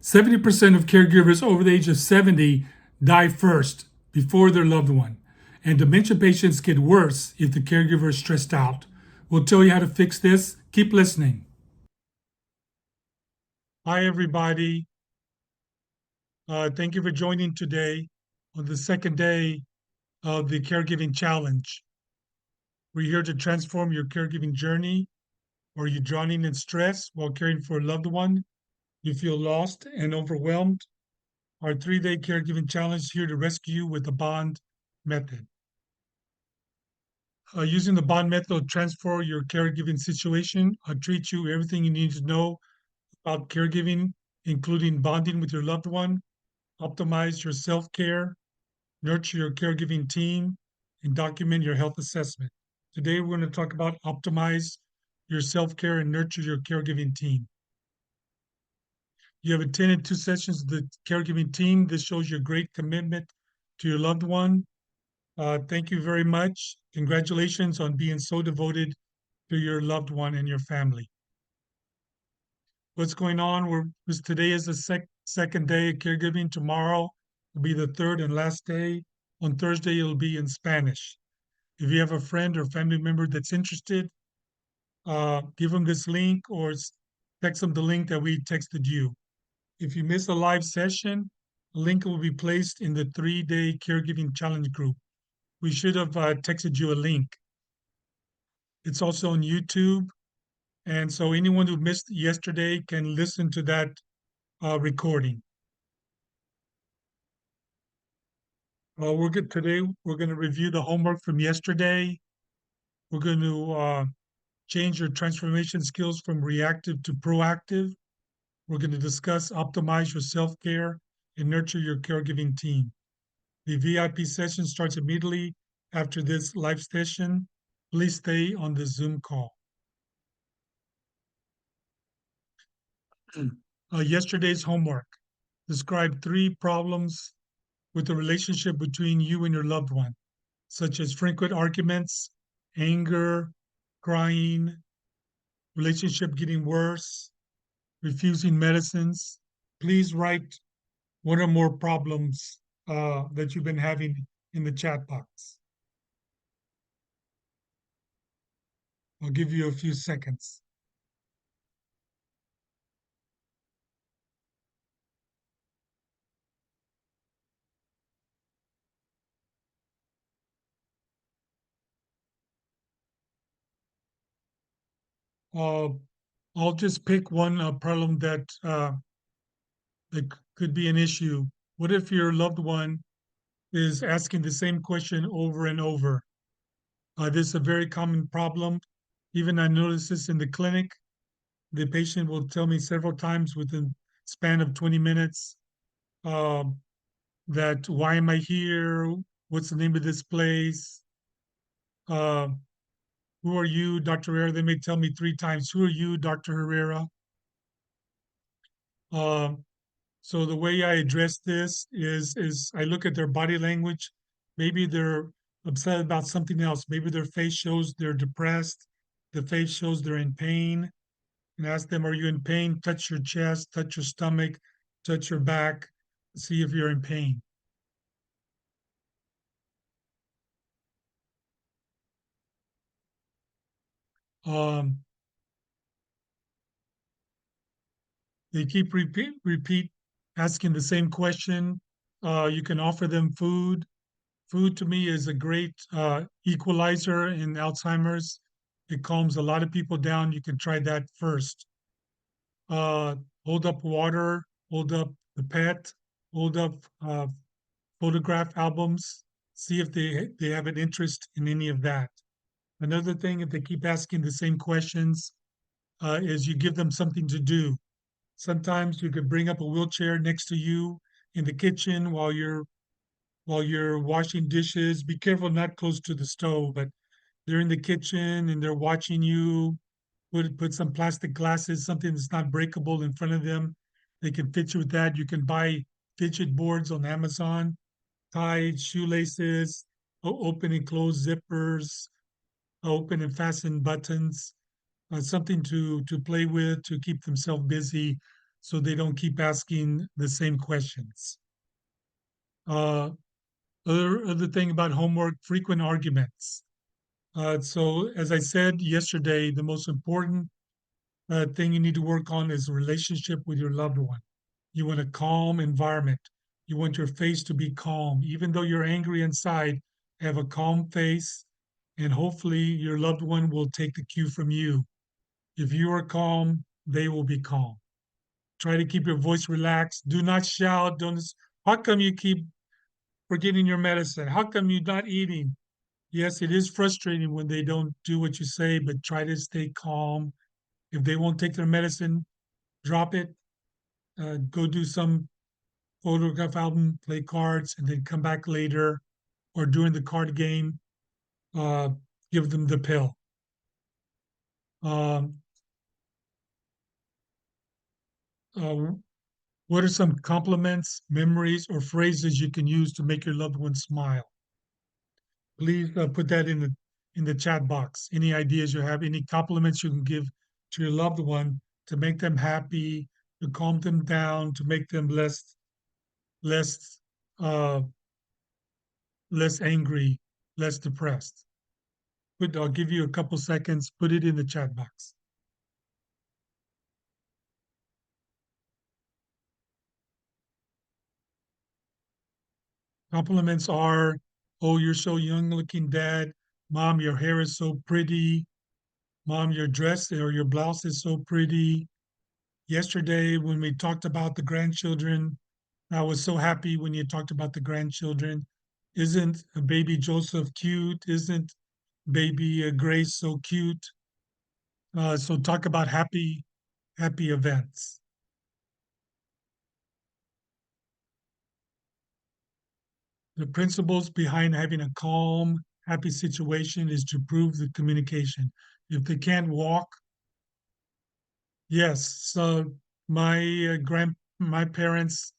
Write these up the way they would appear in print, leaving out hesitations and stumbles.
70% of caregivers over the age of 70 die first before their loved one. And dementia patients get worse if the caregiver is stressed out. We'll tell you how to fix this. Keep listening. Hi, everybody. Thank you for joining today on the second day of the Caregiving Challenge. We're here to transform your caregiving journey. Are you drowning in stress while caring for a loved one? You feel lost and overwhelmed? Our 3-day caregiving challenge is here to rescue you with the bond method. Using the bond method will transfer your caregiving situation. I'll teach you everything you need to know about caregiving, including bonding with your loved one, optimize your self care, nurture your caregiving team, and document your health assessment. Today, we're going to talk about optimize your self care and nurture your caregiving team. You have attended 2 sessions of the caregiving team. This shows your great commitment to your loved one. Thank you very much. Congratulations on being so devoted to your loved one and your family. What's going on? Today is the second day of caregiving. Tomorrow will be the third and last day. On Thursday, it'll be in Spanish. If you have a friend or family member that's interested, give them this link or text them the link that we texted you. If you miss a live session, a link will be placed in the 3-day caregiving challenge group. We should have texted you a link. It's also on YouTube. And so anyone who missed yesterday can listen to that recording. Today we're going to review the homework from yesterday. We're going to change your transformation skills from reactive to proactive. We're going to discuss optimize your self-care and nurture your caregiving team. The VIP session starts immediately after this live session. Please stay on the Zoom call. Yesterday's homework. Describe 3 problems with the relationship between you and your loved one, such as frequent arguments, anger, crying, relationship getting worse, refusing medicines. Please write 1 or more problems that you've been having in the chat box. I'll give you a few seconds. I'll just pick one problem that could be an issue. What if your loved one is asking the same question over and over? This is a very common problem. Even I notice this in the clinic. The patient will tell me several times within span of 20 minutes that why am I here? What's the name of this place? Uh, who are you, Dr. Herrera? They may tell me 3 times, who are you, Dr. Herrera? So the way I address this is I look at their body language. Maybe they're upset about something else. Maybe their face shows they're depressed. The face shows they're in pain. And ask them, are you in pain? Touch your chest, touch your stomach, touch your back, see if you're in pain. Um, they keep repeat asking the same question. You can offer them food. Food to me is a great equalizer in Alzheimer's. It calms a lot of people down. You can try that first. Hold up water, hold up the pet, hold up photograph albums. See if they have an interest in any of that. Another thing, if they keep asking the same questions, is you give them something to do. Sometimes you could bring up a wheelchair next to you in the kitchen while you're washing dishes. Be careful not close to the stove, but they're in the kitchen and they're watching you. Put some plastic glasses, something that's not breakable in front of them. They can fit you with that. You can buy fidget boards on Amazon, ties, shoelaces, open and close zippers, open and fasten buttons, something to play with to keep themselves busy so they don't keep asking the same questions. Uh, other thing about homework, frequent arguments. So as I said yesterday, the most important thing you need to work on is relationship with your loved one. You want a calm environment. You want your face to be calm. Even though you're angry inside, have a calm face, and hopefully your loved one will take the cue from you. If you are calm, they will be calm. Try to keep your voice relaxed. Do not shout. Don't. How come you keep forgetting your medicine? How come you're not eating? Yes, it is frustrating when they don't do what you say, but try to stay calm. If they won't take their medicine, drop it. Go do some photograph album, play cards, and then come back later or during the card game, uh, give them the pill. Um, uh, what are some compliments, memories, or phrases you can use to make your loved one smile? Please put that in the chat box. Any ideas you have, any compliments you can give to your loved one to make them happy, to calm them down, to make them less uh, less angry, less depressed. I'll give you a couple seconds. Put it in the chat box. Compliments are, oh, you're so young looking, dad. Mom, your hair is so pretty. Mom, your dress or your blouse is so pretty. Yesterday, when we talked about the grandchildren, I was so happy when you talked about the grandchildren. Isn't baby Joseph cute? Isn't baby Grace so cute? So talk about happy events. The principles behind having a calm, happy situation is to prove the communication. If they can't walk, yes. So my parents,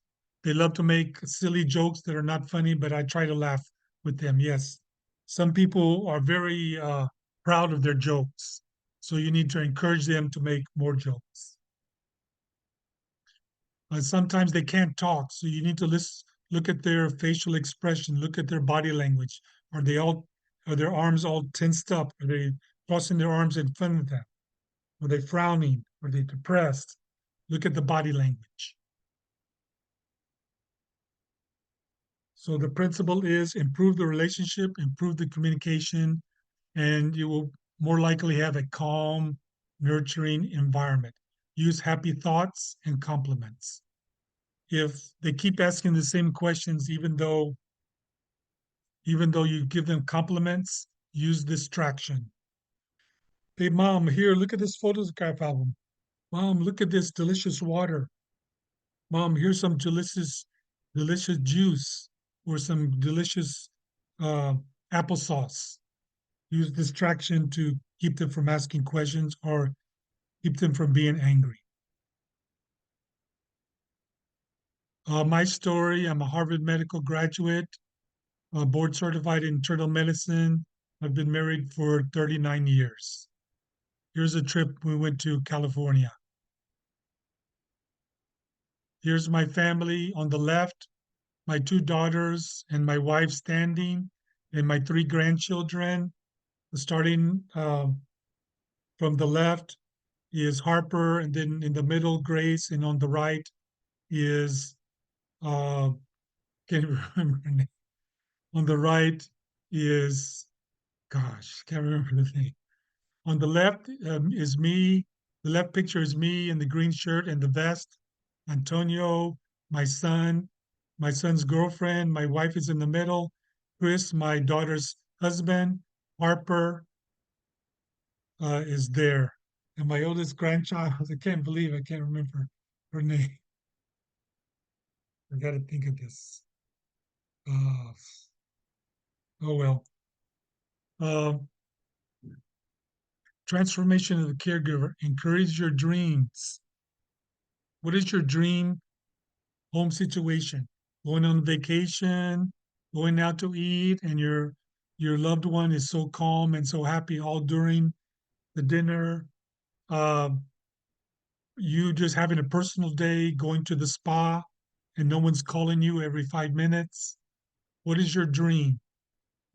they love to make silly jokes that are not funny, but I try to laugh with them. Yes. Some people are very proud of their jokes. So you need to encourage them to make more jokes. Sometimes they can't talk, so you need to look at their facial expression, look at their body language. Are they all, are their arms all tensed up? Are they crossing their arms in front of them? Are they frowning? Are they depressed? Look at the body language. So the principle is improve the relationship, improve the communication, and you will more likely have a calm, nurturing environment. Use happy thoughts and compliments. If they keep asking the same questions, even though you give them compliments, use distraction. Hey, mom, here, look at this photograph album. Mom, look at this delicious water. Mom, here's some delicious juice or some delicious uh, applesauce. Use distraction to keep them from asking questions or keep them from being angry. My story, I'm a Harvard Medical graduate, board certified in internal medicine. I've been married for 39 years. Here's a trip we went to California. Here's my family on the left, my two daughters and my wife standing, and my three grandchildren. Starting from the left is Harper, and then in the middle, Grace, and on the right is, uh, can't remember her name. On the right is, gosh, can't remember the name. On the left is me. The left picture is me in the green shirt and the vest. Antonio, my son, my son's girlfriend. My wife is in the middle. Chris, my daughter's husband. Harper is there. And my oldest grandchild, I can't believe I can't remember her name. I got to think of this. Uh, oh, well. Um, Transformation of the caregiver. Encourage your dreams. What is your dream home situation? Going on vacation, going out to eat, and your loved one is so calm and so happy all during the dinner. Um, you just having a personal day, going to the spa, and no one's calling you every 5 minutes? What is your dream?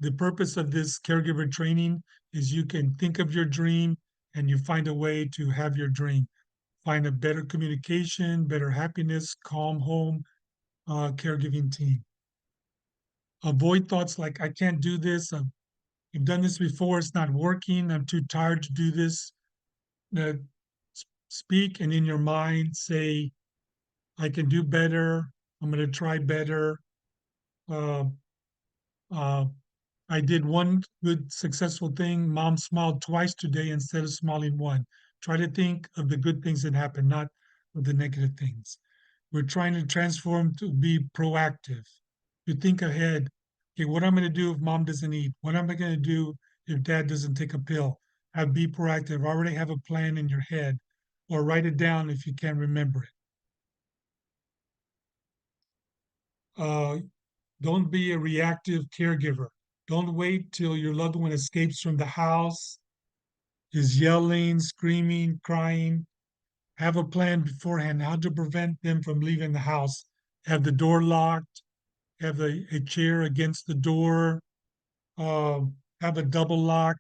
The purpose of this caregiver training is you can think of your dream and you find a way to have your dream. Find a better communication, better happiness, calm home, caregiving team. Avoid thoughts like, I can't do this. I've done this before. It's not working. I'm too tired to do this. Uh, Speak and in your mind say, I can do better. I'm going to try better. Uh, uh, I did one good successful thing. Mom smiled twice today instead of smiling one. Try to think of the good things that happen, not of the negative things. We're trying to transform to be proactive, to think ahead. Okay, what am I going to do if mom doesn't eat? What am I going to do if dad doesn't take a pill? Have be proactive. Already have a plan in your head, or write it down if you can't remember it. Don't be a reactive caregiver. Don't wait till your loved one escapes from the house, is yelling, screaming, crying. Have a plan beforehand how to prevent them from leaving the house. Have the door locked, have a chair against the door, uh, have a double lock,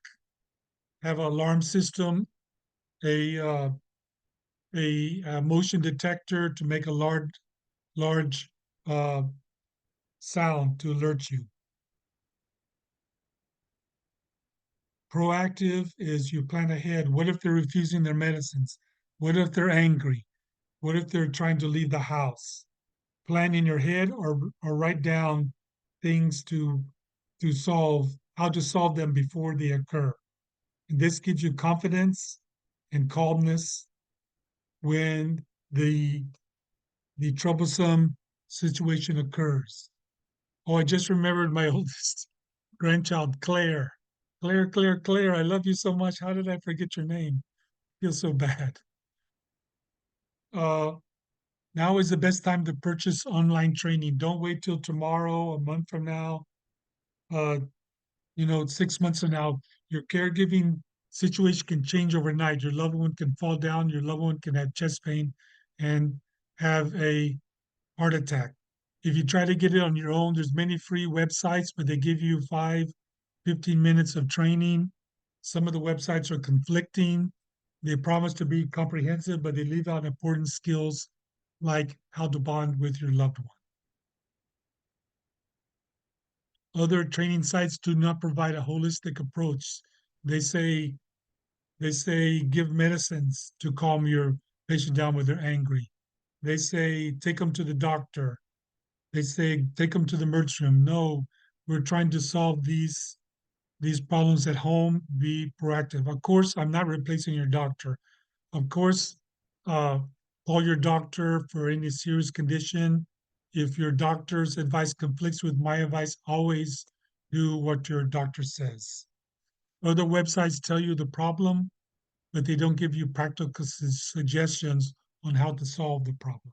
have an alarm system, a, uh, a motion detector to make a large uh, sound to alert you. Proactive is you plan ahead. What if they're refusing their medicines? What if they're angry? What if they're trying to leave the house? Plan in your head or write down things to solve, how to solve them before they occur. And this gives you confidence and calmness when the the troublesome situation occurs. Oh, I just remembered my oldest grandchild, Claire. Claire, I love you so much. How did I forget your name? Feel so bad. Uh, Now is the best time to purchase online training. Don't wait till tomorrow, a month from now, 6 months from now. Your caregiving situation can change overnight. Your loved one can fall down, your loved one can have chest pain and have a heart attack. If you try to get it on your own, there's many free websites, but they give you 15 minutes of training. Some of the websites are conflicting. They promise to be comprehensive, but they leave out important skills like how to bond with your loved one. Other training sites do not provide a holistic approach. They say they say give medicines to calm your patient down when they're angry. They say take them to the doctor. They say take them to the emergency room. No, we're trying to solve these problems at home. Be proactive. Of course, I'm not replacing your doctor. Of course, uh, call your doctor for any serious condition. If your doctor's advice conflicts with my advice, always do what your doctor says. Other websites tell you the problem, but they don't give you practical suggestions on how to solve the problem.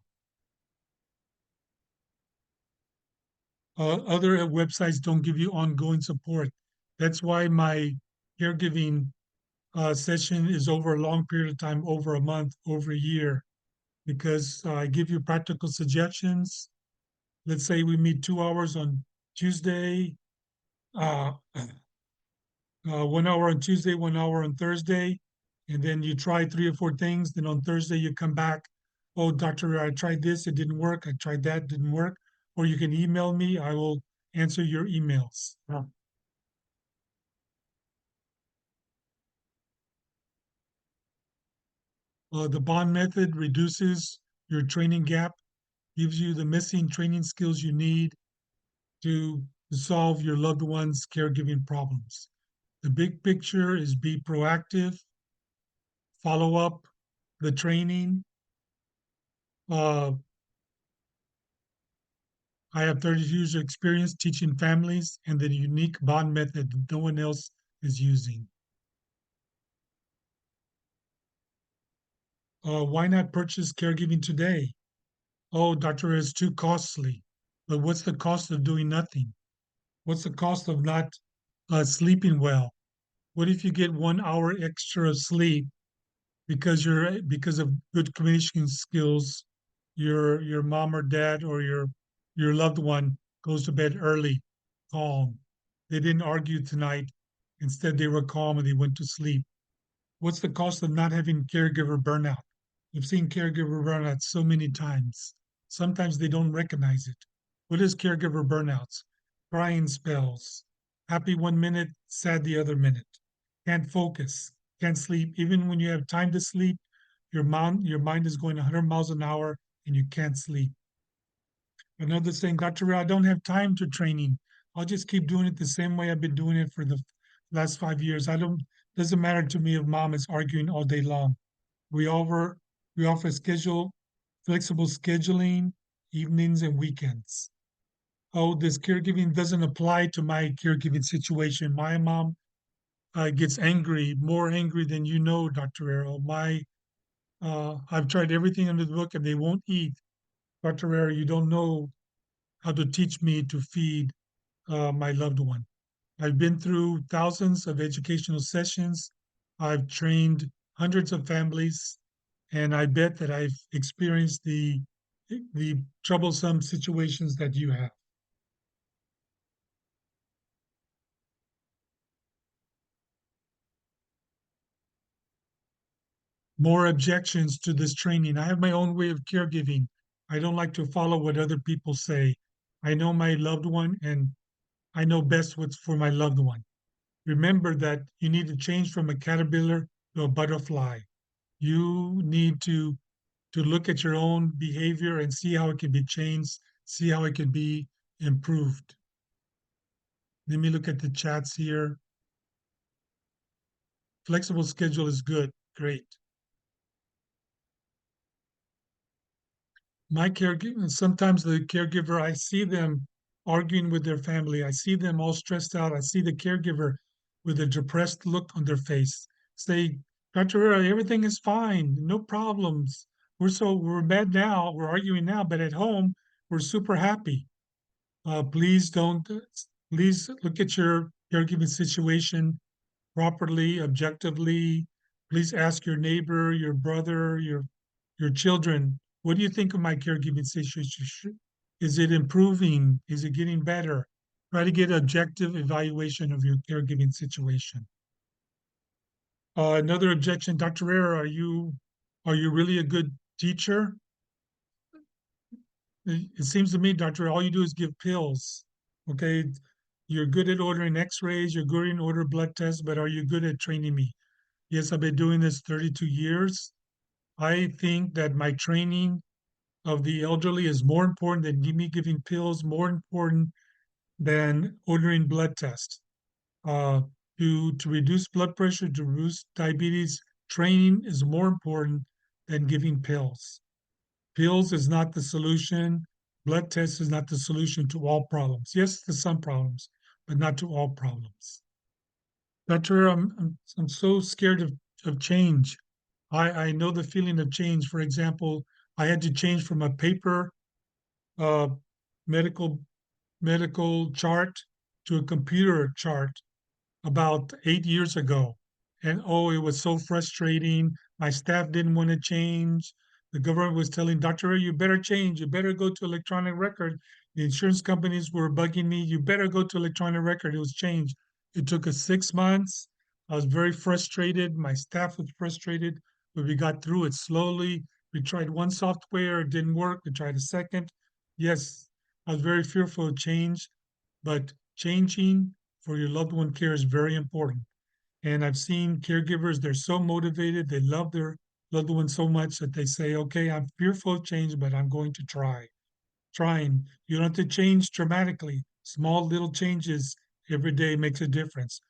Other websites don't give you ongoing support. That's why my caregiving session is over a long period of time, over a month, over a year, because I give you practical suggestions. Let's say we meet 2 hours on Tuesday, 1 hour on Tuesday, 1 hour on Thursday, and then you try 3 or 4 things. Then on Thursday, you come back. Oh, doctor, I tried this, it didn't work. I tried that, didn't work. Or you can email me, I will answer your emails. Yeah. The bond method reduces your training gap, gives you the missing training skills you need to solve your loved one's caregiving problems. The big picture is be proactive, follow up the training. Uh, I have 30 years of experience teaching families and the unique bond method that no one else is using. Why not purchase caregiving today? Oh, doctor, it's too costly. But what's the cost of doing nothing? What's the cost of not sleeping well? What if you get 1 hour extra of sleep because of good communication skills, your mom or dad or your loved one goes to bed early, calm. They didn't argue tonight. Instead, they were calm and they went to sleep. What's the cost of not having caregiver burnout? We've seen caregiver burnout so many times. Sometimes they don't recognize it. What is caregiver burnouts? Crying spells, happy 1 minute, sad the other minute. Can't focus, can't sleep. Even when you have time to sleep, your mind is going 100 miles an hour and you can't sleep. Another saying, Dr. Ray, I don't have time to training. I'll just keep doing it the same way I've been doing it for the last 5 years. I don't doesn't matter to me if mom is arguing all day long. We offer we offer schedule flexible scheduling, evenings and weekends. Oh, this caregiving doesn't apply to my caregiving situation. My mom gets angry, more angry than you know, Dr. Arrow. My I've tried everything under the book and they won't eat. Dr. Arrow, you don't know how to teach me to feed my loved one. I've been through thousands of educational sessions. I've trained hundreds of families, and I bet that I've experienced the troublesome situations that you have. More objections to this training. I have my own way of caregiving. I don't like to follow what other people say. I know my loved one and I know best what's for my loved one. Remember that you need to change from a caterpillar to a butterfly. You need to look at your own behavior and see how it can be changed, see how it can be improved. Let me look at the chats here. Flexible schedule is good. Great. My caregiver, sometimes the caregiver, I see them arguing with their family. I see them all stressed out. I see the caregiver with a depressed look on their face. Say, Dr. Rivera, everything is fine, no problems. We're bad now, we're arguing now, but at home we're super happy. Please don't, please look at your caregiving situation properly, objectively. Please ask your neighbor, your brother, your children, what do you think of my caregiving situation? Is it improving? Is it getting better? Try to get objective evaluation of your caregiving situation. Another objection, Dr. Rare, are you really a good teacher? It seems to me, Doctor, all you do is give pills. Okay, you're good at ordering X-rays, you're good at order blood tests, but are you good at training me? Yes, I've been doing this 32 years. I think that my training of the elderly is more important than me giving pills, more important than ordering blood tests. Uh, to reduce blood pressure, to reduce diabetes, training is more important than giving pills. Pills is not the solution. Blood test is not the solution to all problems. Yes, to some problems, but not to all problems. Doctor, I'm so scared of change. I know the feeling of change. For example, I had to change from a paper uh, medical medical chart to a computer chart about 8 years ago. And oh, it was so frustrating. My staff didn't want to change. The government was telling Dr. Ray, you better change. You better go to electronic record. The insurance companies were bugging me. You better go to electronic record. It was changed. It took us 6 months. I was very frustrated. My staff was frustrated, but we got through it slowly. We tried one software, it didn't work. We tried a second. Yes, I was very fearful of change, but changing for your loved one care is very important. And I've seen caregivers, they're so motivated, they love their loved one so much that they say, okay, I'm fearful of change, but I'm going to try. Trying. You don't have to change dramatically. Small little changes every day makes a difference.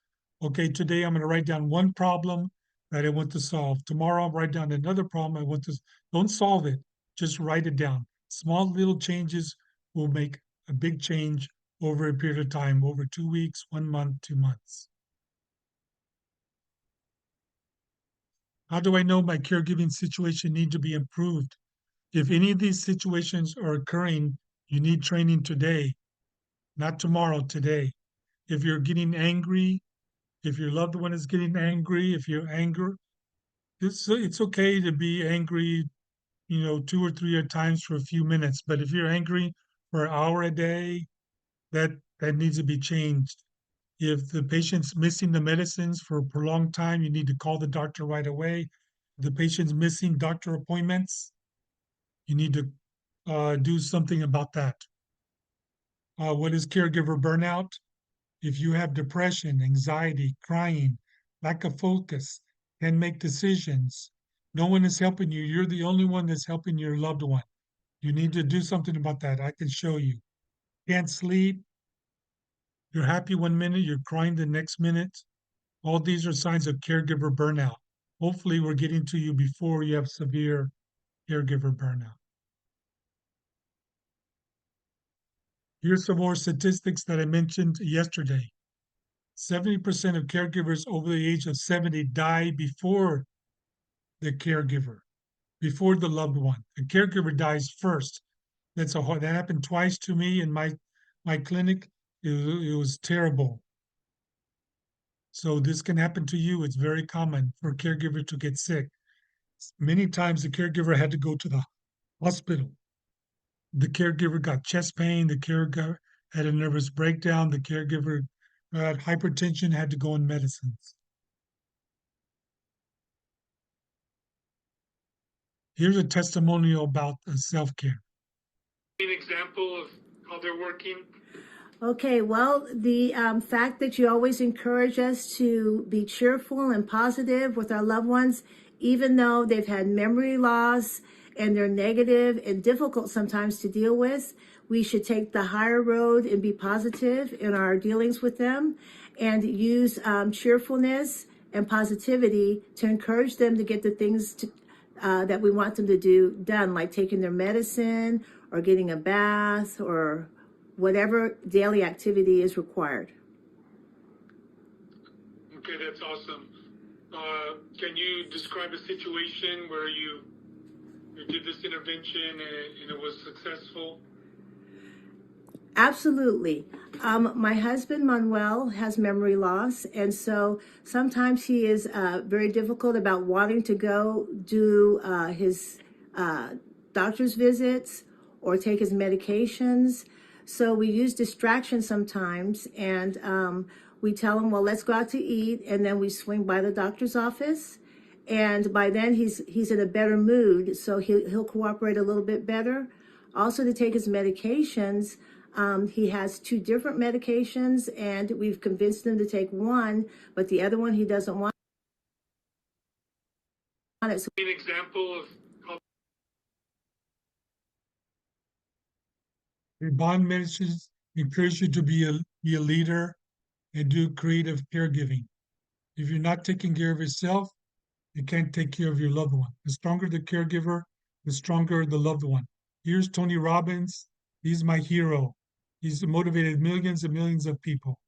Okay, today I'm going to write down one problem that I want to solve. Tomorrow I'll write down another problem I want to, don't solve it, just write it down. Small little changes will make a big change over a period of time, over 2 weeks, 1 month, 2 months. How do I know my caregiving situation need to be improved? If any of these situations are occurring, you need training today, not tomorrow, today. If you're getting angry, if your loved one is getting angry, if you're anger, It's okay to be angry, 2 or 3 times for a few minutes, but if you're angry for an hour a day, that needs to be changed. If the patient's missing the medicines for a prolonged time, you need to call the doctor right away. If the patient's missing doctor appointments, you need to do something about that. What is caregiver burnout? If you have depression, anxiety, crying, lack of focus, can't make decisions, no one is helping you. You're the only one that's helping your loved one. You need to do something about that. I can show you. Can't sleep. You're happy 1 minute, you're crying the next minute. All these are signs of caregiver burnout. Hopefully, we're getting to you before you have severe caregiver burnout. Here's some more statistics that I mentioned yesterday. 70% of caregivers over the age of 70 die before the caregiver, before the loved one. The caregiver dies first. That happened twice to me in my clinic. It was terrible. So this can happen to you. It's very common for a caregiver to get sick. Many times the caregiver had to go to the hospital. The caregiver got chest pain. The caregiver had a nervous breakdown. The caregiver had hypertension, had to go on medicines. Here's a testimonial about self-care. An example of how they're working. Okay, well, the fact that you always encourage us to be cheerful and positive with our loved ones, even though they've had memory loss and they're negative and difficult sometimes to deal with, we should take the higher road and be positive in our dealings with them and use cheerfulness and positivity to encourage them to get the things that we want them to do done, like taking their medicine or getting a bath or whatever daily activity is required. Okay, that's awesome. Can you describe a situation where you did this intervention and it was successful? Absolutely. My husband Manuel has memory loss, and so sometimes he is very difficult about wanting to go do his doctor's visits or take his medications. So we use distraction sometimes, and we tell him, "Well, let's go out to eat," and then we swing by the doctor's office. And by then he's in a better mood, so he'll cooperate a little bit better. Also, to take his medications. He has 2 different medications, and we've convinced him to take one, but the other one he doesn't want it. So an example of how your bond messages encourage you to be a leader and do creative caregiving. If you're not taking care of yourself, you can't take care of your loved one. The stronger the caregiver, the stronger the loved one. Here's Tony Robbins. He's my hero. He's motivated millions and millions of people.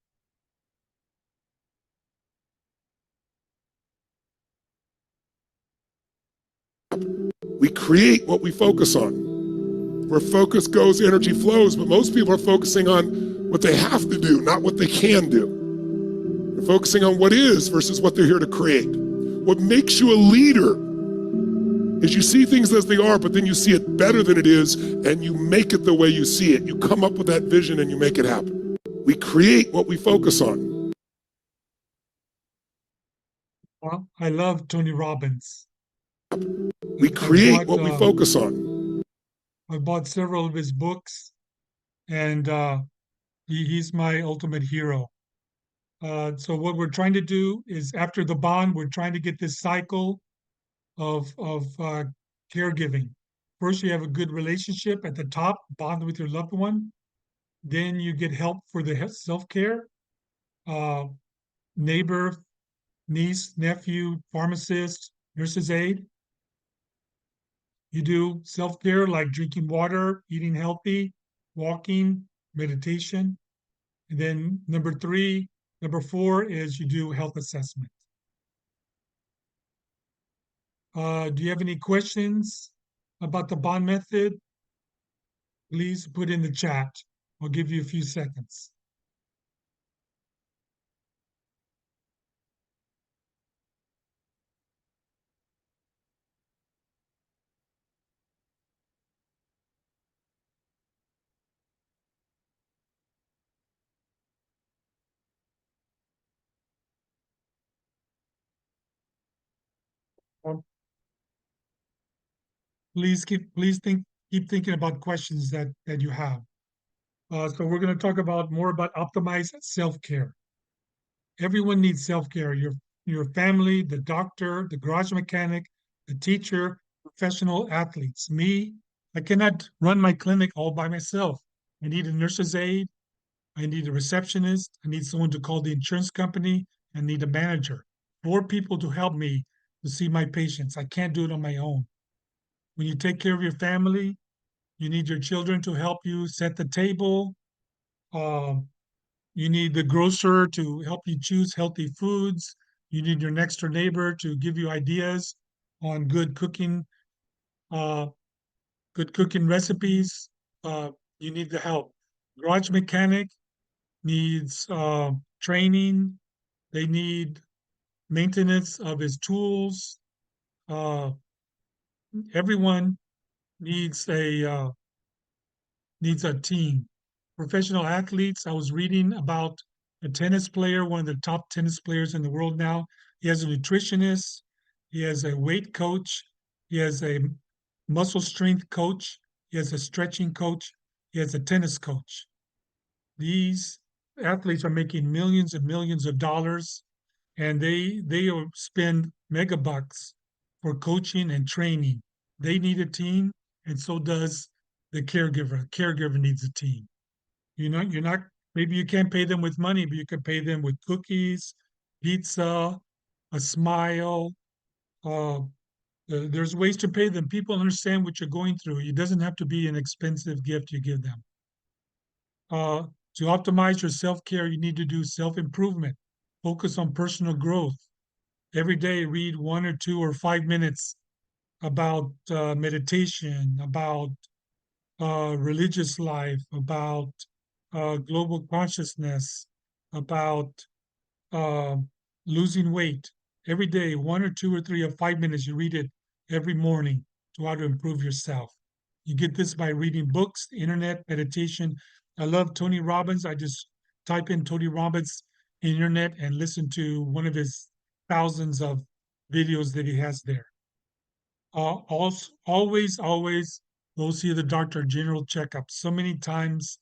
We create what we focus on. Where focus goes, energy flows, but most people are focusing on what they have to do, not what they can do. They're focusing on what is versus what they're here to create. What makes you a leader is you see things as they are, but then you see it better than it is, and you make it the way you see it. You come up with that vision and you make it happen. We create what we focus on. Well, I love Tony Robbins. We create what we focus on. I bought several of his books, and he's my ultimate hero. So what we're trying to do is, after the bond, we're trying to get this cycle of caregiving. First, you have a good relationship at the top, bond with your loved one. Then you get help for the self-care, uh, neighbor, niece, nephew, pharmacist, nurse's aide. You do self-care like drinking water, eating healthy, walking, meditation. And then number 4 is you do health assessment. Do you have any questions about the bond method? Please put in the chat. I'll give you a few seconds. Um, keep thinking about questions that you have. So we're going to talk about more about optimized self-care. Everyone needs self-care. Your family, the doctor, the garage mechanic, the teacher, professional athletes. Me, I cannot run my clinic all by myself. I need a nurse's aide. I need a receptionist. I need someone to call the insurance company. I need a manager. 4 people to help me to see my patients. I can't do it on my own. When you take care of your family, you need your children to help you set the table. Um, you need the grocer to help you choose healthy foods. You need your next door neighbor to give you ideas on uh, good cooking recipes. You need the help. Garage mechanic needs training. They need maintenance of his tools. Uh, everyone needs a team. Professional athletes, I was reading about a tennis player, one of the top tennis players in the world now. He has a nutritionist, he has a weight coach, he has a muscle strength coach, he has a stretching coach, he has a tennis coach. These athletes are making millions and millions of dollars, and they spend mega bucks for coaching and training. They need a team, and so does the caregiver. Caregiver needs a team. You're not, maybe you can't pay them with money, but you can pay them with cookies, pizza, a smile. Uh, there's ways to pay them. People understand what you're going through. It doesn't have to be an expensive gift you give them. Uh, to optimize your self care, you need to do self improvement, focus on personal growth. Every day, read 1 or 2 or 5 minutes about meditation, about religious life, about global consciousness, about uh, losing weight. Every day, 1 or 2 or 3 or 5 minutes, you read it every morning to how to improve yourself. You get this by reading books, internet, meditation. I love Tony Robbins. I just type in Tony Robbins internet and listen to one of his thousands of videos that he has there. Also, always go see the doctor, general checkup. So many times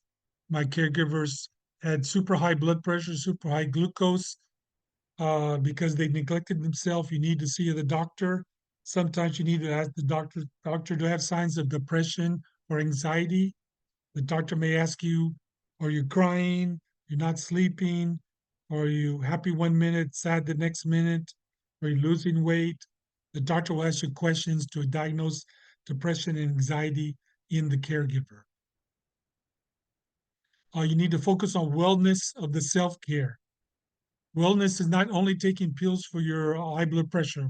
my caregivers had super high blood pressure, super high glucose, because they neglected themselves. You need to see the doctor. Sometimes you need to ask the doctor to have signs of depression or anxiety. The doctor may ask you, are you crying? You're not sleeping? Are you happy 1 minute, sad the next minute? Are you losing weight? The doctor will ask you questions to diagnose depression and anxiety in the caregiver. You need to focus on wellness of the self care. Wellness is not only taking pills for your high blood pressure.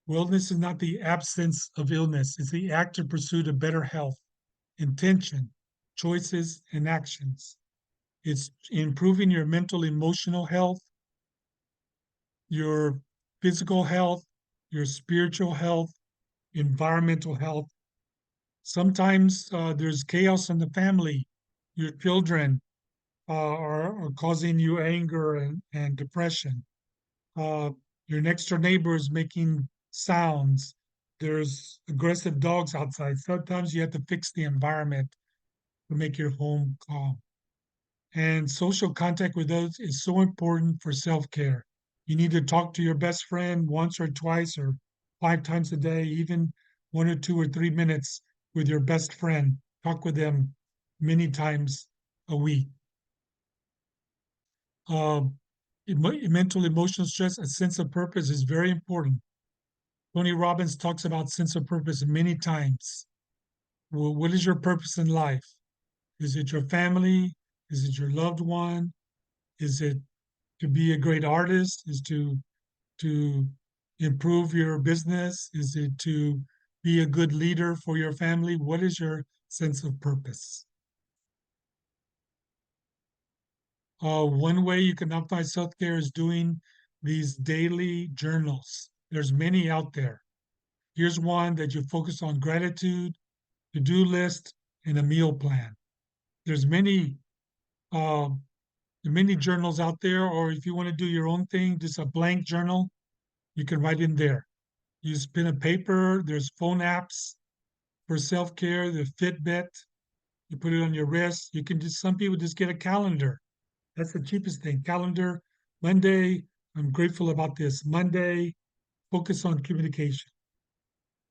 Wellness is not the absence of illness, it's the active pursuit of better health, intention, choices, and actions. It's improving your mental, emotional health, your physical health, your spiritual health, environmental health. Sometimes there's chaos in the family. Your children are causing you anger and depression. Uh, your next door neighbor is making sounds. There's aggressive dogs outside. Sometimes you have to fix the environment to make your home calm. And social contact with others is so important for self care. You need to talk to your best friend once or twice or 5 times a day, even 1 or 2 or 3 minutes with your best friend. Talk with them many times a week. Uh, mental, emotional stress, a sense of purpose is very important. Tony Robbins talks about sense of purpose many times. Well, what is your purpose in life? Is it your family? Is it your loved one? Is it to be a great artist? Is to improve your business? Is it to be a good leader for your family? What is your sense of purpose? One way you can optimize self-care is doing these daily journals. There's many out there. Here's one that you focus on: gratitude, to-do list, and a meal plan. There's uh, many journals out there, or if you want to do your own thing, just a blank journal, you can write in there. use pen and paper. There's phone apps for self-care, the Fitbit. You put it on your wrist. You can just, some people just get a calendar. That's the cheapest thing. Calendar, Monday, I'm grateful about this. Monday, focus on communication.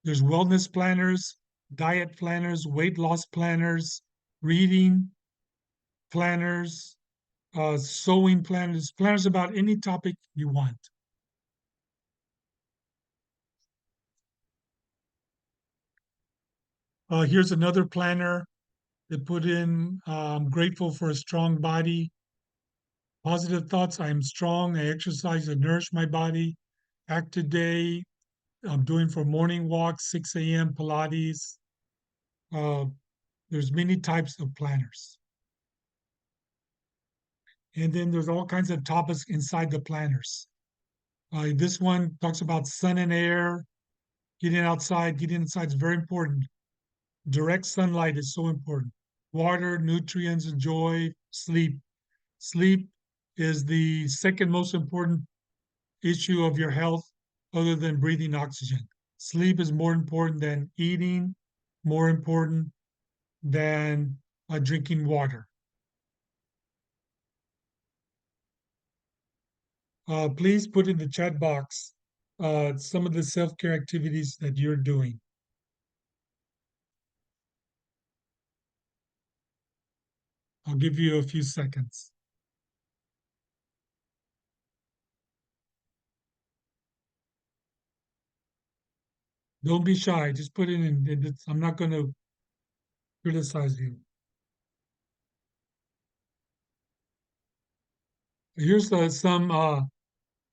There's wellness planners, diet planners, weight loss planners, reading planners, sewing planners, planners about any topic you want. Here's another planner that put in, I'm grateful for a strong body. Positive thoughts, I am strong, I exercise and nourish my body. Act today, I'm doing for morning walks, 6 a.m. Pilates. Uh, there's many types of planners. And then there's all kinds of topics inside the planners. This one talks about sun and air, getting outside. Getting inside is very important. Direct sunlight is so important. Water, nutrients, and joy, sleep. Sleep is the second most important issue of your health other than breathing oxygen. Sleep is more important than eating, more important than drinking water. Please put in the chat box some of the self-care activities that you're doing. I'll give you a few seconds. Don't be shy. Just put it in. I'm not going to criticize you. Here's some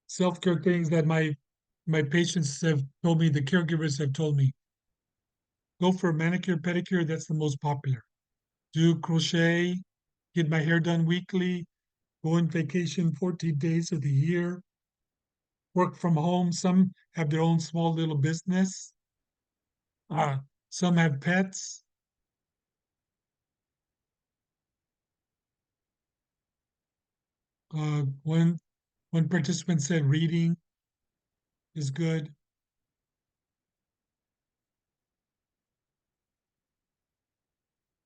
self-care things that my patients have told me. The caregivers have told me. Go for a manicure, pedicure. That's the most popular. Do crochet. Get my hair done weekly. Go on vacation 14 days of the year. Work from home. Some have their own small little business. Some have pets. One participant said reading is good.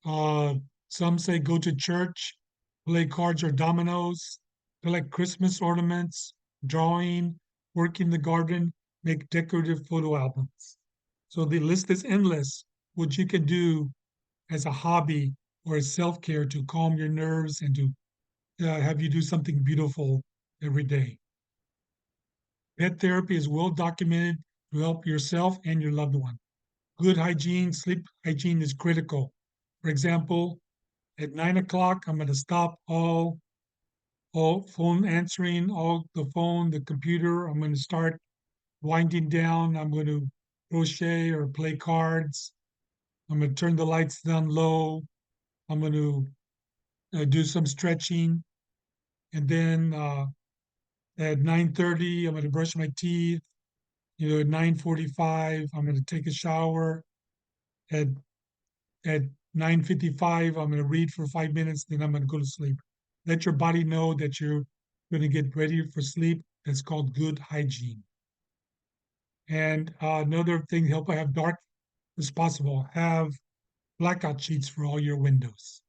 Uh, some say go to church, play cards or dominoes, collect Christmas ornaments, drawing, work in the garden, make decorative photo albums. So the list is endless, what you can do as a hobby or as self-care to calm your nerves and to have you do something beautiful every day. Pet therapy is well documented to help yourself and your loved one. Good hygiene, sleep hygiene is critical. For example, at 9 o'clock, I'm going to stop all phone answering, all the phone, the computer. I'm going to start winding down. I'm going to crochet or play cards. I'm going to turn the lights down low. I'm going to do some stretching, and then at 9:30, I'm going to brush my teeth. At 9:45, I'm going to take a shower. At at 9:55, I'm going to read for 5 minutes, then I'm going to go to sleep. Let your body know that you're going to get ready for sleep. That's called good hygiene. And another thing, help I have dark as possible. Have blackout sheets for all your windows.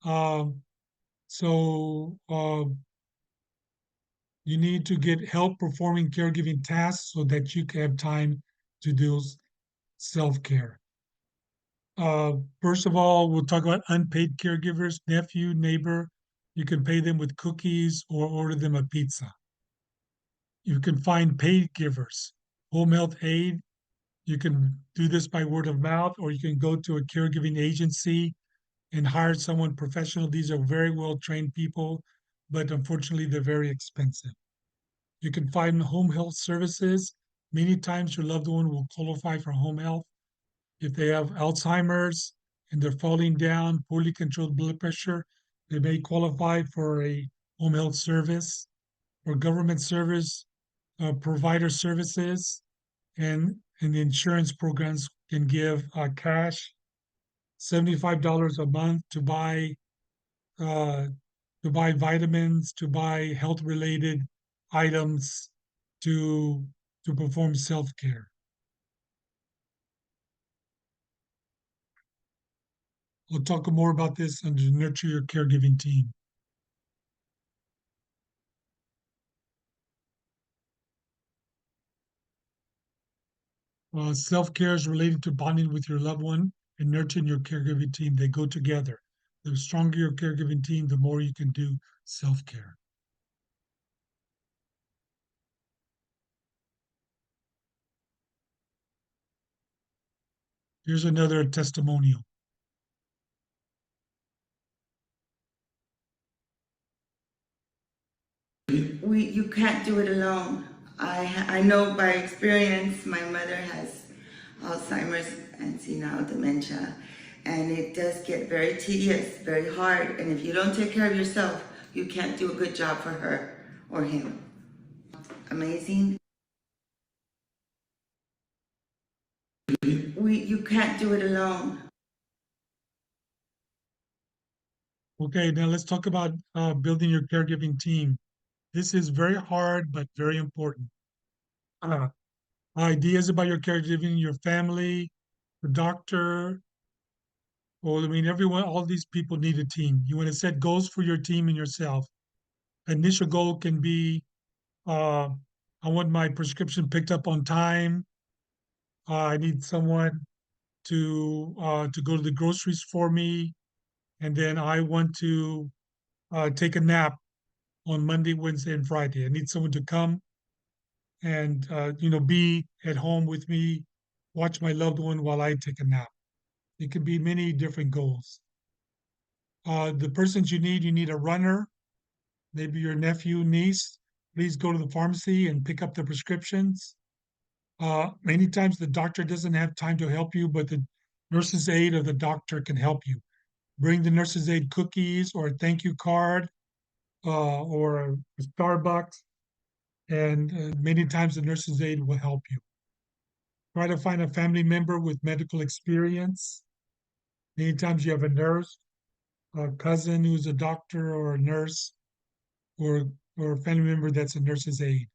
Um, so you need to get help performing caregiving tasks so that you can have time to do self-care. First of all, we'll talk about unpaid caregivers, nephew, neighbor. You can pay them with cookies or order them a pizza. You can find paid givers, home health aid. You can do this by word of mouth, or you can go to a caregiving agency and hire someone professional. These are very well trained people, but unfortunately, they're very expensive. You can find home health services. Many times, your loved one will qualify for home health. If they have Alzheimer's and they're falling down, poorly controlled blood pressure, they may qualify for a home health service or government service, provider services, and the insurance programs can give cash, $75 a month uh, to buy vitamins, to buy health related items to perform self-care. We'll talk more about this under Nurture Your Caregiving Team. Self-care is related to bonding with your loved one and nurturing your caregiving team. They go together. The stronger your caregiving team, the more you can do self-care. Here's another testimonial. You can't do it alone. I know by experience my mother has Alzheimer's and senile dementia, and it does get very tedious, very hard, and if you don't take care of yourself, you can't do a good job for her or him. Amazing. You can't do it alone. Okay, now let's talk about building your caregiving team. This is very hard, but very important. Uh, Ideas about your caregiving, your family, the doctor, well, I mean, everyone, all these people need a team. You want to set goals for your team and yourself. Initial goal can be uh, I want my prescription picked up on time. I need someone to go to the groceries for me, and then I want to take a nap on Monday, Wednesday, and Friday. I need someone to come and be at home with me, watch my loved one while I take a nap. It could be many different goals. The persons you need a runner, maybe your nephew, niece. Please go to the pharmacy and pick up the prescriptions. Many times the doctor doesn't have time to help you, but the nurse's aide or the doctor can help you. Bring the nurse's aide cookies or a thank you card or a Starbucks, and many times the nurse's aide will help you. Try to find a family member with medical experience. Many times you have a nurse, a cousin who's a doctor or a nurse, or a family member that's a nurse's aide.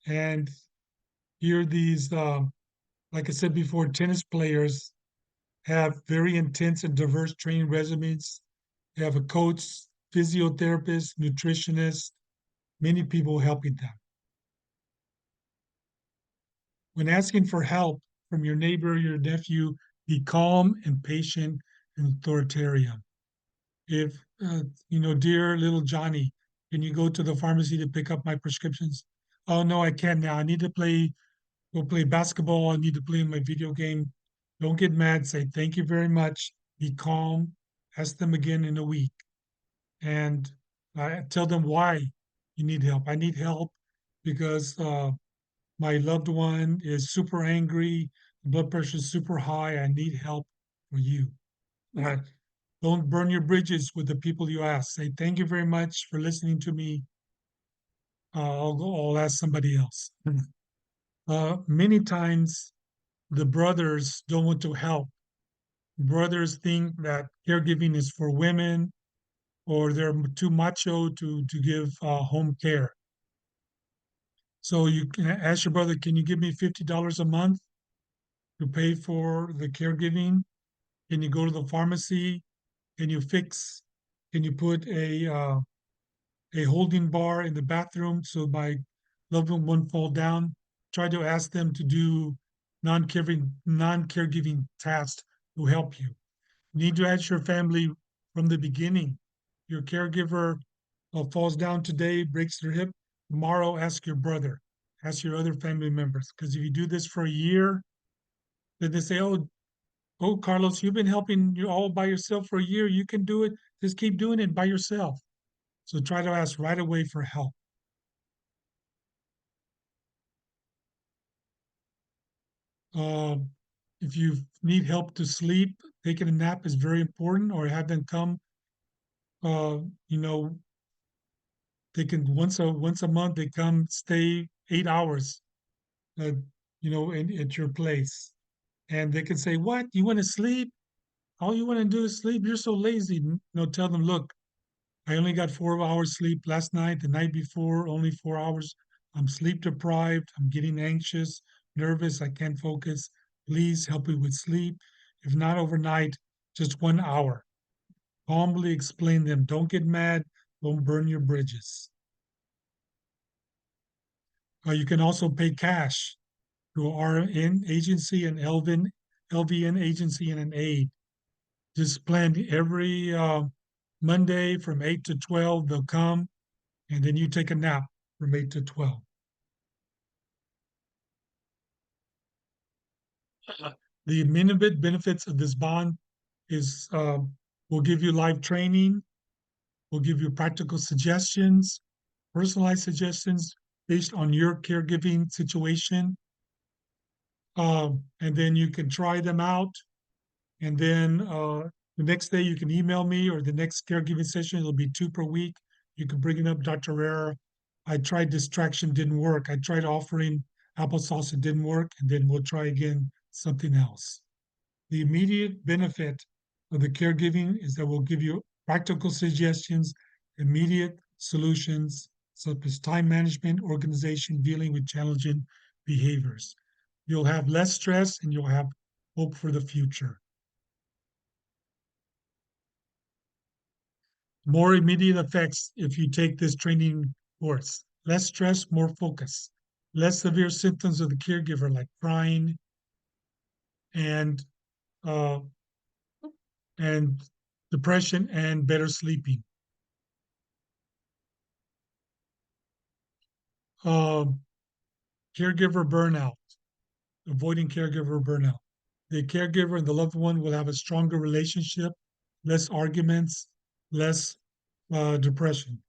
And here these, like I said before, tennis players have very intense and diverse training regimens. They have a coach, physiotherapist, nutritionist, many people helping them. When asking for help from your neighbor, your nephew, be calm and patient and authoritarian. If, dear little Johnny, can you go to the pharmacy to pick up my prescriptions? Oh, no, I can't now. I need to go play basketball. I need to play my video game. Don't get mad. Say, thank you very much. Be calm. Ask them again in a week. And tell them why you need help. I need help because my loved one is super angry, blood pressure is super high. I need help for you. Uh, don't burn your bridges with the people you ask. Say, thank you very much for listening to me. I'll ask somebody else. Many times the brothers don't want to help. Brothers think that caregiving is for women or they're too macho to give home care. So you can ask your brother, can you give me $50 a month to pay for the caregiving? Can you go to the pharmacy? Can you put a holding bar in the bathroom so my loved one won't fall down? Try to ask them to do non-caregiving tasks to help you. You need to ask your family from the beginning. Your caregiver falls down today, breaks their hip. Tomorrow, ask your brother, ask your other family members. Because if you do this for a year, then they say, oh, Carlos, you've been helping you all by yourself for a year. You can do it. Just keep doing it by yourself. So try to ask right away for help. Uh, if you need help to sleep, taking a nap is very important, or have them come. Uh, you know, they can once a month they come stay 8 hours, uh, at your place, and they can say, "What, you want to sleep? All you want to do is sleep? You're so lazy." No, tell them, look, I only got 4 hours sleep last night, the night before, only 4 hours. I'm sleep deprived. I'm getting anxious, nervous. I can't focus. Please help me with sleep. If not overnight, just 1 hour. Calmly explain them. Don't get mad. Don't burn your bridges. You can also pay cash to our agency and LVN agency and an aide. Just plan every Monday from 8 to 12, they'll come, and then you take a nap from 8 to 12. The immediate benefits of this bond is we'll give you live training, we'll give you practical suggestions, personalized suggestions based on your caregiving situation. And then you can try them out. And then the next day you can email me, or the next caregiving session, it'll be 2 per week. You can bring it up, Dr. Rera. I tried distraction, didn't work. I tried offering applesauce, it didn't work. And then we'll try again something else. The immediate benefit of the caregiving is that we'll give you practical suggestions, immediate solutions, such as time management, organization, dealing with challenging behaviors. You'll have less stress and you'll have hope for the future. More immediate effects if you take this training course. Less stress, more focus. Less severe symptoms of the caregiver like crying and uh, and depression, and better sleeping. Uh, Caregiver burnout, avoiding caregiver burnout. The caregiver and the loved one will have a stronger relationship, less arguments, less depression.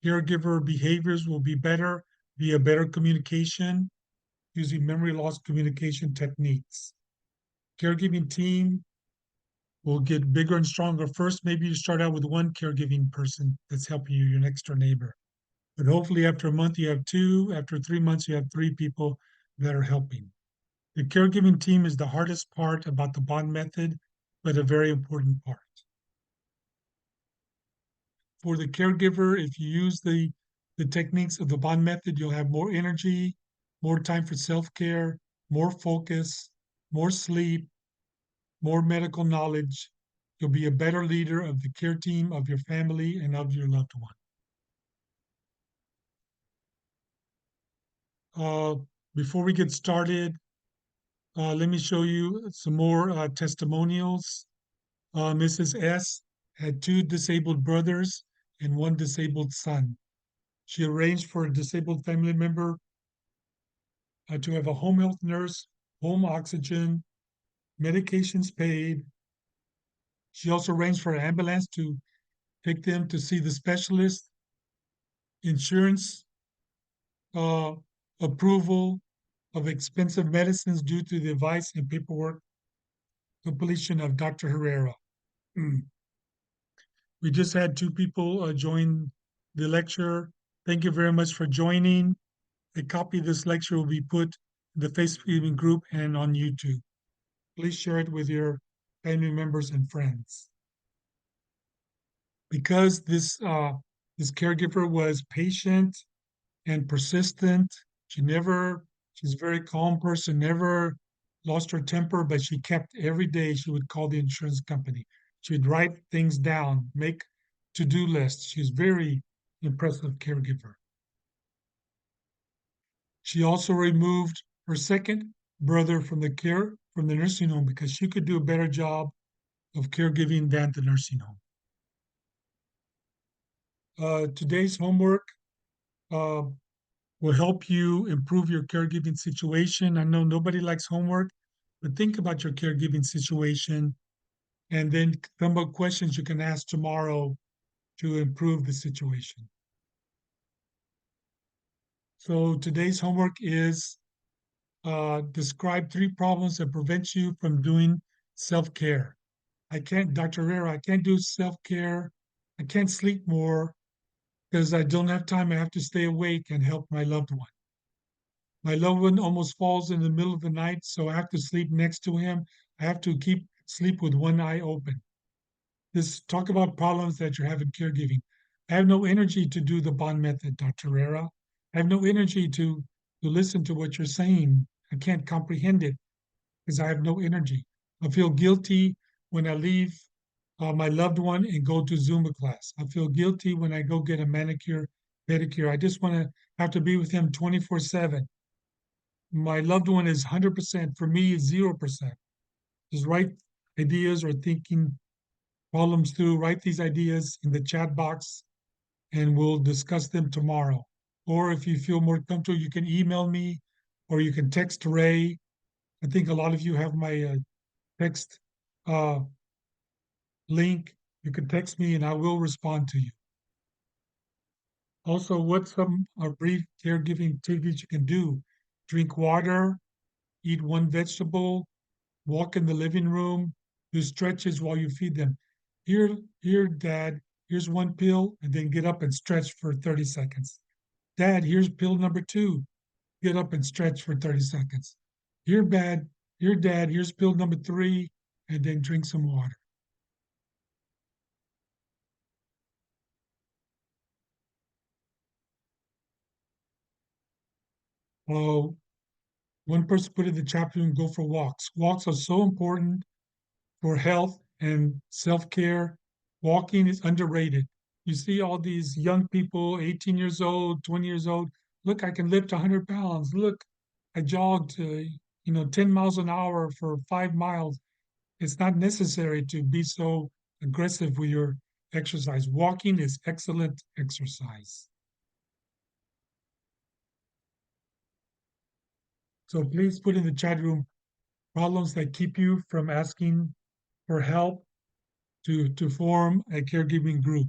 Caregiver behaviors will be better via better communication using memory loss communication techniques. Caregiving team will get bigger and stronger. First, maybe you start out with one caregiving person that's helping you, your next door neighbor. But hopefully, after a month, you have two. After 3 months, you have three people that are helping. The caregiving team is the hardest part about the bond method, but a very important part. For the caregiver, if you use the techniques of the bond method, you'll have more energy, more time for self-care, more focus, more sleep, more medical knowledge. You'll be a better leader of the care team, of your family, and of your loved one. Before we get started, let me show you some more testimonials. Mrs. S had two disabled brothers and one disabled son. She arranged for a disabled family member to have a home health nurse, home oxygen, medications paid. She also arranged for an ambulance to take them to see the specialist, insurance uh, approval of expensive medicines due to the advice and paperwork completion of Dr. Herrera. We just had two people join the lecture. Thank you very much for joining. A copy of this lecture will be put in the Facebook group and on YouTube. Please share it with your family members and friends. Because this caregiver was patient and persistent, she's a very calm person, never lost her temper, but she kept every day, she would call the insurance company. She would write things down, make to-do lists. She's very impressive caregiver. She also removed her second brother from the nursing home because she could do a better job of caregiving than the nursing home. Today's homework will help you improve your caregiving situation. I know nobody likes homework, but think about your caregiving situation and then come up with questions you can ask tomorrow to improve the situation. So today's homework is describe 3 problems that prevent you from doing self-care. Dr. Rera, I can't do self-care. I can't sleep more because I don't have time. I have to stay awake and help my loved one. My loved one almost falls in the middle of the night, so I have to sleep next to him. I have to sleep with one eye open. Talk about problems that you're having caregiving. I have no energy to do the bond method, Dr. Herrera. I have no energy to listen to what you're saying. I can't comprehend it because I have no energy. I feel guilty when I leave my loved one and go to Zumba class. I feel guilty when I go get a manicure, pedicure. I just want to have to be with him 24/7. My loved one is 100%. For me, is 0%. Just write ideas or thinking problems through. Write these ideas in the chat box and we'll discuss them tomorrow. Or if you feel more comfortable, you can email me or you can text Ray. I think a lot of you have my text uh, link. You can text me and I will respond to you. Also, what's some brief caregiving activities you can do? Drink water, eat one vegetable, walk in the living room, do stretches while you feed them. Here, Dad, here's one pill, and then get up and stretch for 30 seconds. Dad, here's pill number two. Get up and stretch for 30 seconds. Here, Dad, here's pill number three, and then drink some water. Oh, one person put in the chat room, go for walks. Walks are so important for health and self-care. Walking is underrated. You see all these young people, 18 years old, 20 years old. Look, I can lift 100 pounds. Look, I jogged, 10 miles an hour for 5 miles. It's not necessary to be so aggressive with your exercise. Walking is excellent exercise. So please put in the chat room problems that keep you from asking for help to form a caregiving group.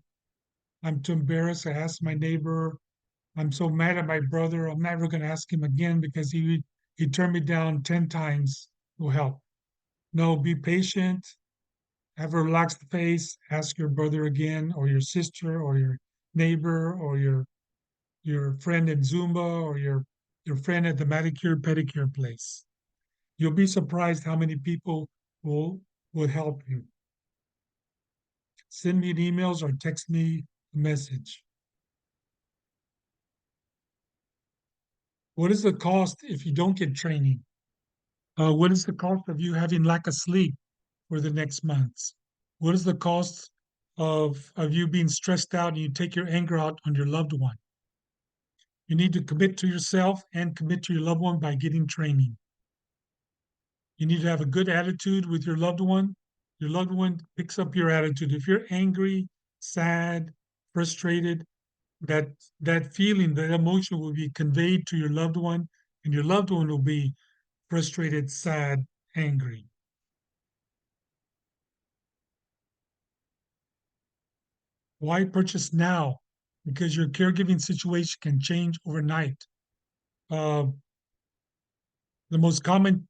I'm too embarrassed to ask my neighbor. I'm so mad at my brother. I'm never going to ask him again because he turned me down 10 times to help. No, be patient, have a relaxed face, ask your brother again, or your sister, or your neighbor, or your friend in Zumba, or your friend at the manicure pedicure place. You'll be surprised how many people will help you. Send me an emails or text me a message. What is the cost if you don't get training? What is the cost of you having lack of sleep for the next months? What is the cost of you being stressed out and you take your anger out on your loved one? You need to commit to yourself and commit to your loved one by getting training. You need to have a good attitude with your loved one. Your loved one picks up your attitude. If you're angry, sad, frustrated, that that feeling, that emotion will be conveyed to your loved one, and your loved one will be frustrated, sad, angry. Why purchase now? Because your caregiving situation can change overnight. Uh, the most common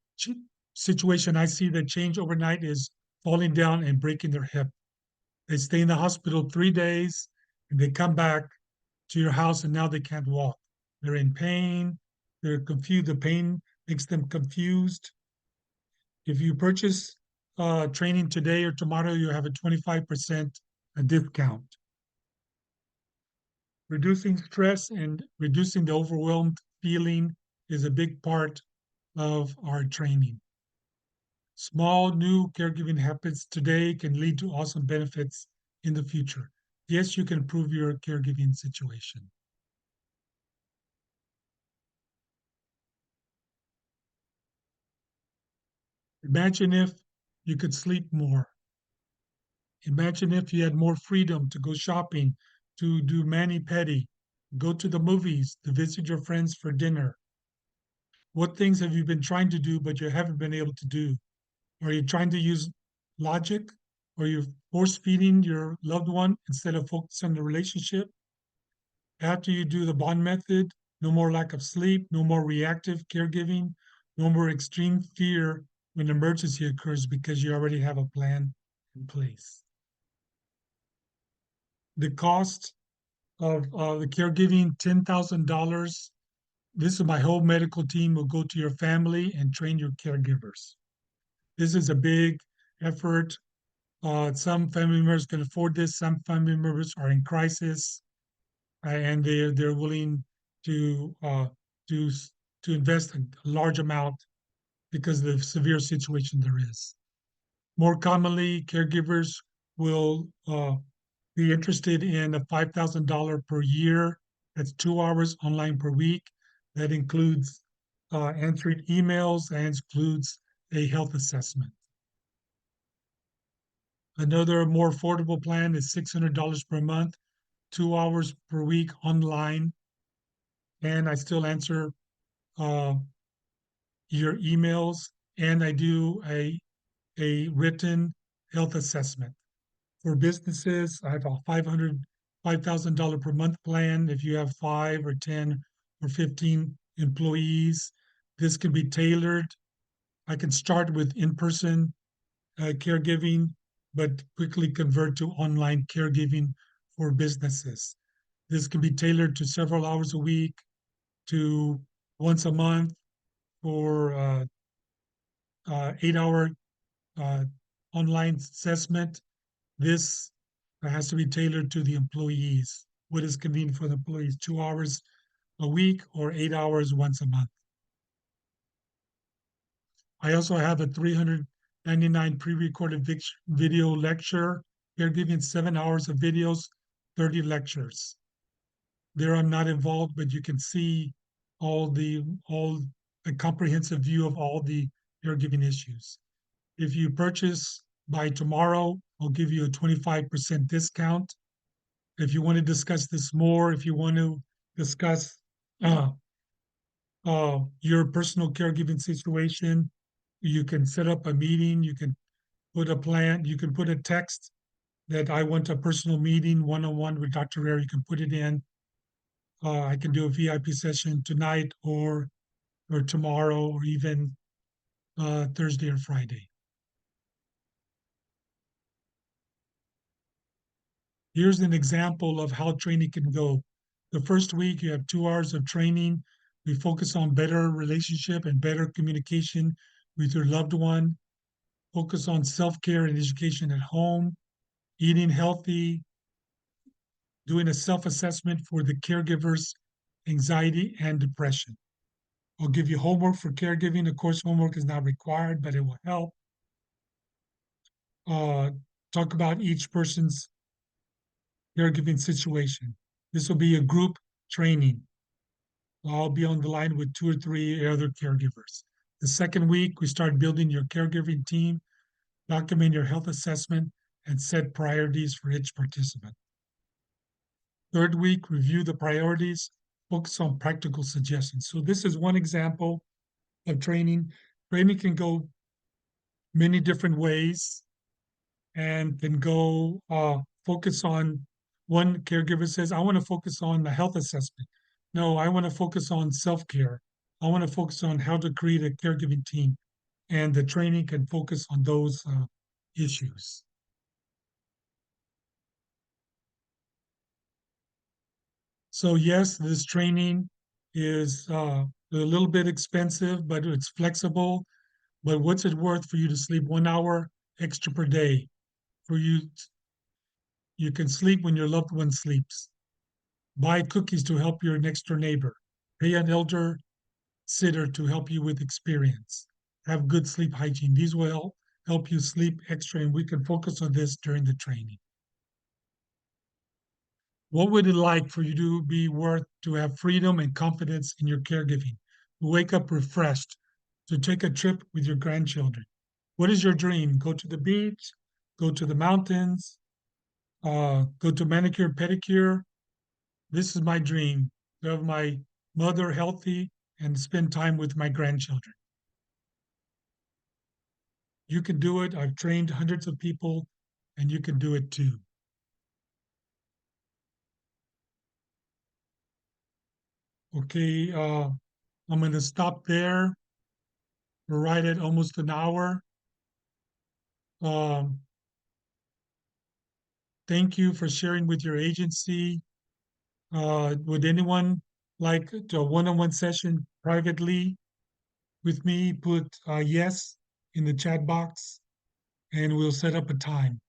situation I see that change overnight is falling down and breaking their hip. They stay in the hospital 3 days and they come back to your house and now they can't walk. They're in pain. They're confused. The pain makes them confused. If you purchase training today or tomorrow, you have a 25% discount. Reducing stress and reducing the overwhelmed feeling is a big part of our training. Small new caregiving habits today can lead to awesome benefits in the future. Yes, you can improve your caregiving situation. Imagine if you could sleep more. Imagine if you had more freedom to go shopping, to do mani-pedi, go to the movies, to visit your friends for dinner. What things have you been trying to do but you haven't been able to do? Are you trying to use logic? Are you force feeding your loved one instead of focus on the relationship? After you do the bond method, no more lack of sleep, no more reactive caregiving, no more extreme fear when an emergency occurs because you already have a plan in place. The cost of the caregiving, $10,000. This is my whole medical team will go to your family and train your caregivers. This is a big effort. Some family members can afford this. Some family members are in crisis, and they're willing to to to invest a large amount because of the severe situation there is. More commonly, caregivers will be interested in a $5,000 per year. That's 2 hours online per week. That includes answering emails and includes a health assessment. Another more affordable plan is $600 per month, 2 hours per week online, and I still answer uh, your emails, and I do a written health assessment. For businesses, I have a $5,000 per month plan. If you have 5 or 10 or 15 employees, this can be tailored. I can start with in-person caregiving, but quickly convert to online caregiving for businesses. This can be tailored to several hours a week, to once a month, for 8 hour uh, online assessment. This has to be tailored to the employees. What is convenient for the employees, 2 hours a week or 8 hours once a month. I also have a 399 pre-recorded video lecture. They're giving 7 hours of videos, 30 lectures. There I'm not involved, but you can see all a comprehensive view of all the caregiving issues. If you purchase by tomorrow, I'll give you a 25% discount. If you want to discuss this more, if you want to discuss uh, your personal caregiving situation, you can set up a meeting. You can put a plan. You can put a text that I want a personal meeting one-on-one with Dr. Rare. You can put it in. I can do a VIP session tonight or tomorrow or even Thursday or Friday. Here's an example of how training can go. The first week, you have 2 hours of training. We focus on better relationship and better communication with your loved one. Focus on self-care and education at home, eating healthy, doing a self-assessment for the caregiver's anxiety and depression. I'll give you homework for caregiving. Of course, homework is not required, but it will help. Talk about each person's caregiving situation. This will be a group training. I'll be on the line with 2 or 3 other caregivers. The second week, we start building your caregiving team, document your health assessment, and set priorities for each participant. Third week, review the priorities, focus on practical suggestions. So this is one example of training. Training can go many different ways and can go focus on, one caregiver says, I want to focus on the health assessment. No, I want to focus on self-care. I want to focus on how to create a caregiving team. And the training can focus on those issues. So yes, this training is a little bit expensive, but it's flexible. But what's it worth for you to sleep 1 hour extra per day? For you, you can sleep when your loved one sleeps. Buy cookies to help your next door neighbor. Pay an elder sitter to help you with experience. Have good sleep hygiene. These will help you sleep extra, and we can focus on this during the training. What would it like for you to be worth to have freedom and confidence in your caregiving, to wake up refreshed, to take a trip with your grandchildren? What is your dream? Go to the beach, go to the mountains, go to manicure, pedicure. This is my dream, to have my mother healthy and spend time with my grandchildren. You can do it. I've trained hundreds of people, and you can do it too. Okay, I'm going to stop there. We're right at almost an hour. Um, thank you for sharing with your agency. Would anyone like to a one-on-one session privately with me? Put yes in the chat box, and we'll set up a time.